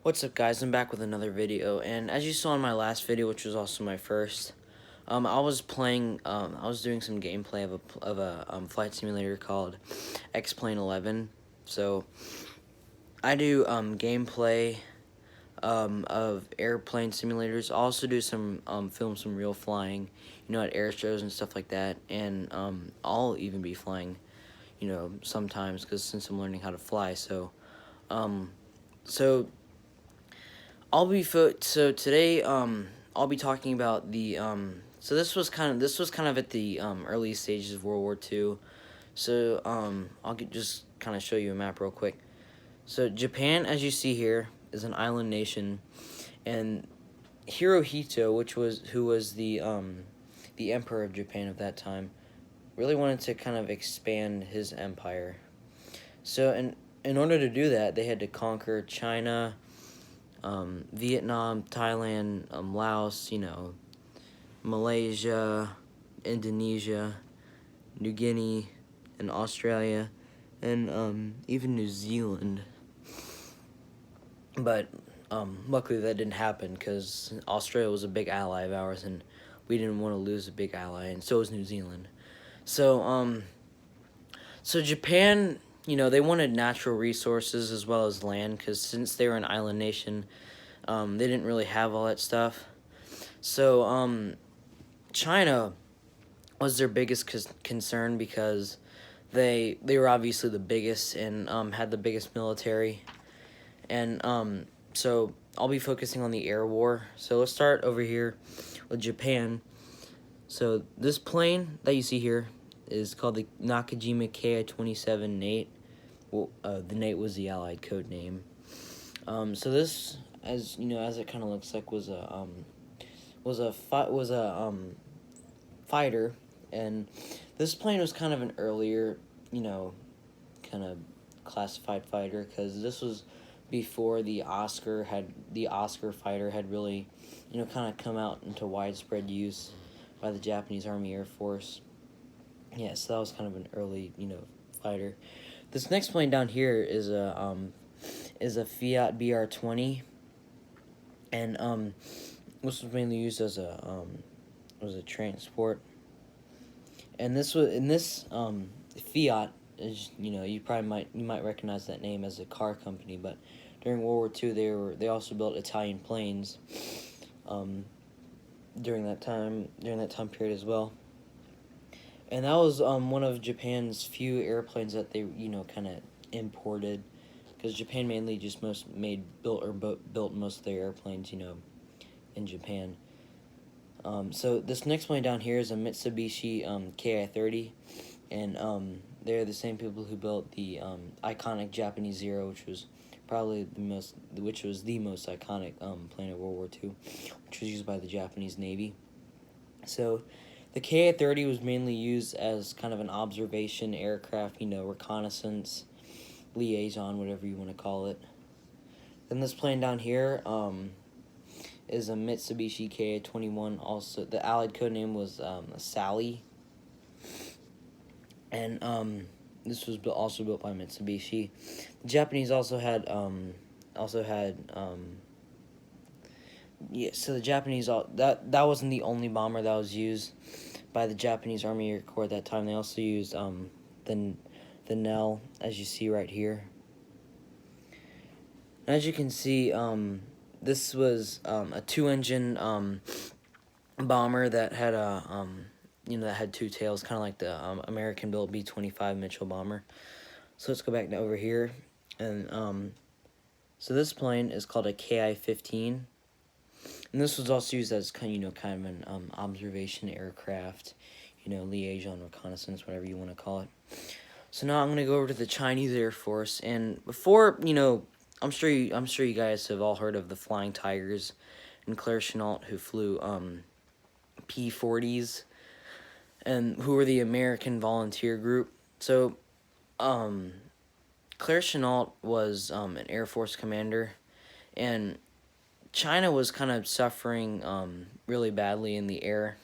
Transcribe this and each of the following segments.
What's up, guys? I'm back with another video, and as you saw in my last video, which was also my first, I was doing some gameplay of a flight simulator called X-Plane 11. So I do gameplay of airplane simulators. I also do some film some real flying, at air shows and stuff like that, and I'll even be flying, sometimes because since I'm learning how to fly, um, so. So today I'll be talking about the so this was kind of at the early stages of World War II. So just kind of show you a map real quick. So Japan, as you see here, is an island nation, and Hirohito, who was the emperor of Japan at that time, really wanted to kind of expand his empire. So in order to do that, they had to conquer China, Vietnam, Thailand, Laos, Malaysia, Indonesia, New Guinea, and Australia, and even New Zealand. But luckily that didn't happen because Australia was a big ally of ours, and we didn't want to lose a big ally, and so was New Zealand. So so Japan, they wanted natural resources as well as land, because since they were an island nation, they didn't really have all that stuff. So China was their biggest concern because they were obviously the biggest and had the biggest military. And so I'll be focusing on the air war. So let's start over here with Japan. So this plane that you see here is called the Nakajima Ki-27 Nate. Well, the Nate was the Allied code name. So this, as as it kind of looks like, was a fighter, and this plane was kind of an earlier, kind of classified fighter, because this was before the Oscar fighter had really, kind of come out into widespread use by the Japanese Army Air Force. Yeah, so that was kind of an early, fighter. This next plane down here is a Fiat BR-20, and this was mainly used as a transport. And this Fiat is, you might recognize that name as a car company, but during World War II they also built Italian planes during that time period as well. And that was one of Japan's few airplanes that they kind of imported, because Japan mainly just built most of their airplanes in Japan. So this next plane down here is a Mitsubishi Ki-30, and they're the same people who built the iconic Japanese Zero, which was the most iconic plane of World War II, which was used by the Japanese Navy. So the Ki-30 was mainly used as kind of an observation aircraft, reconnaissance, liaison, whatever you want to call it. Then this plane down here is a Mitsubishi Ki-21. Also, the Allied code name was Sally, and this was also built by Mitsubishi. The Japanese also had yeah. So the Japanese that wasn't the only bomber that was used by the Japanese Army Air Corps at that time. They also used the Nell, as you see right here. And as you can see, this was a two-engine bomber that had that had two tails, kind of like the American-built B-25 Mitchell bomber. So let's go back over here, and so this plane is called a Ki-15, and this was also used as kind of an observation aircraft, liaison, reconnaissance, whatever you want to call it. So now I'm gonna go over to the Chinese Air Force, and before I'm sure you guys have all heard of the Flying Tigers and Claire Chennault, who flew P-40s, and who were the American volunteer group. So Claire Chennault was an Air Force commander, and China was kind of suffering really badly in the air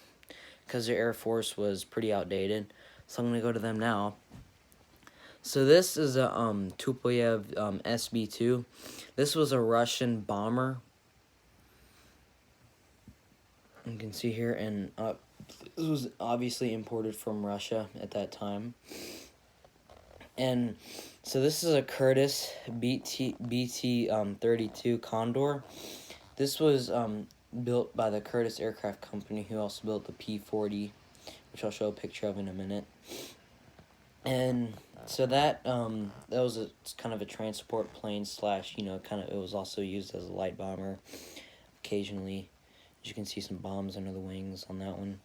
because their Air Force was pretty outdated. So I'm going to go to them now. So this is a Tupolev SB-2. This was a Russian bomber. You can see here, and this was obviously imported from Russia at that time. And so this is a Curtiss BT 32 Condor. This was built by the Curtiss Aircraft Company, who also built the P-40, which I'll show a picture of in a minute. And so that was kind of a transport plane slash, it was also used as a light bomber occasionally. As you can see, some bombs under the wings on that one.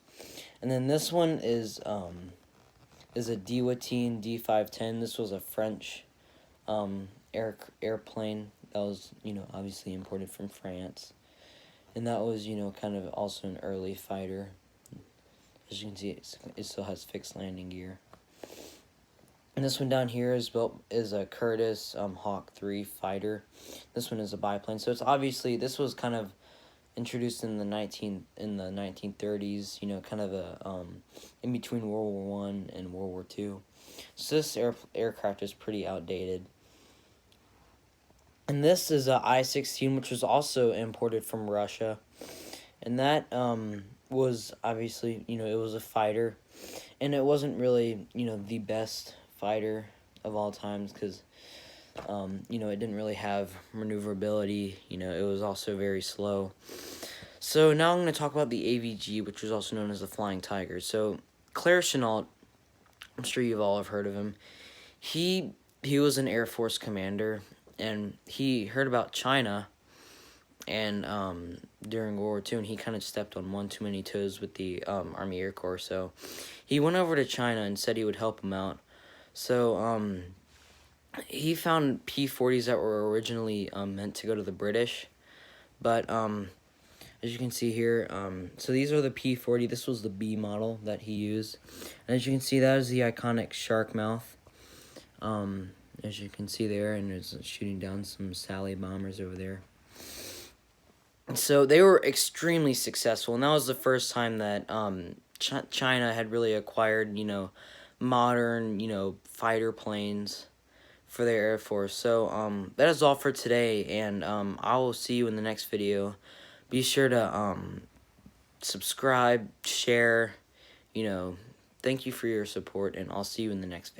And then this one is a Diwatine D510. This was a French airplane that was, obviously imported from France. And that was, kind of also an early fighter. As you can see, it still has fixed landing gear. And this one down here is a Curtiss Hawk 3 fighter. This one is a biplane. So it's obviously, this was kind of introduced in the 1930s, kind of a in between World War I and World War II. So this aircraft is pretty outdated. And this is a I-16, which was also imported from Russia. And that was obviously, it was a fighter. And it wasn't really, the best fighter of all times, because it didn't really have maneuverability. It was also very slow. So now I'm going to talk about the AVG, which was also known as the Flying Tiger. So Claire Chenault, I'm sure you've all have heard of him. He was an Air Force commander, and he heard about China and during World War II, and he kind of stepped on one too many toes with the Army Air Corps. So he went over to China and said he would help him out. So he found P-40s that were originally meant to go to the British, but as you can see here, so these are the P-40. This was the B model that he used. And as you can see, that is the iconic shark mouth. As you can see there, and it's shooting down some Sally bombers over there. So they were extremely successful, and that was the first time that China had really acquired, modern, fighter planes for their Air Force. So that is all for today, and I will see you in the next video. Be sure to subscribe, share, thank you for your support, and I'll see you in the next video.